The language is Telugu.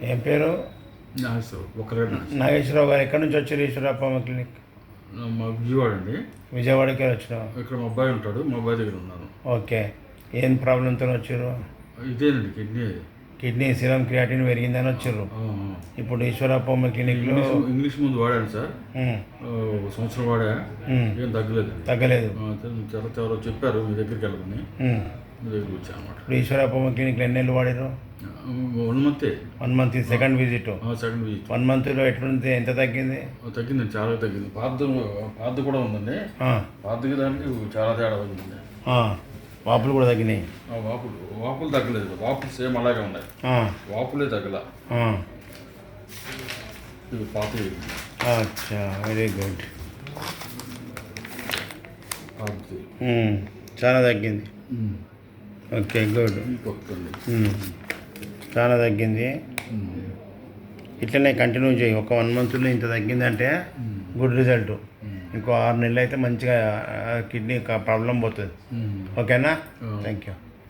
ఏం పేరు? నాగేశ్వరరావు గారు ఎక్కడి నుంచి వచ్చారు ఈశ్వరప్ప క్లినిక్? మా విజయవాడ అండి. విజయవాడకే వచ్చినావు? ఇక్కడ మా అబ్బాయి ఉంటాడు, మా అబ్బాయి దగ్గర ఉన్నాను. ఓకే. ఏం ప్రాబ్లంతో వచ్చారు? ఇదేనండి కిడ్నీ సిరం క్రియాటిన్ పెరిగిందని వచ్చారు. ఇప్పుడు ఈశ్వరప్ప క్లినిక్లో ఇంగ్లీష్ ముందు వాడాను సార్, సంవత్సరం వాడా, ఏం తగ్గలేదు. ఎవరో చెప్పారు మీ దగ్గరికి వెళ్ళమని, మీ దగ్గరికి వచ్చా అన్నమాట. ఇప్పుడు ఈశ్వరప్ప క్లినిక్లో ఎన్ని నెలలు వాడారు? 1 మంత్. Second visit. 1 మంత్లో ఎట్లుంది? ఎంత తగ్గింది? తగ్గిందండి, చాలా తగ్గింది. పాత కూడా ఉందండి, పాతకి దానికి చాలా తేడా ఉందండి. వాపులు కూడా తగ్గినాయి? వాపులు తగ్గలేదు, వాపులు సేమ్ అలాగే ఉన్నాయి, వాపులే తగ్గల. ఇవి పాత. అచ్చా, వెరీ గుడ్. చాలా తగ్గింది. Okay, good. చాలా తగ్గింది. ఇట్లనే కంటిన్యూ చేయి. ఒక 1 మంత్లో ఇంత తగ్గిందంటే గుడ్ రిజల్ట్. ఇంకో 6 నెలలు అయితే మంచిగా కిడ్నీ ప్రాబ్లం పోతుంది. ఓకేనా? Thank you.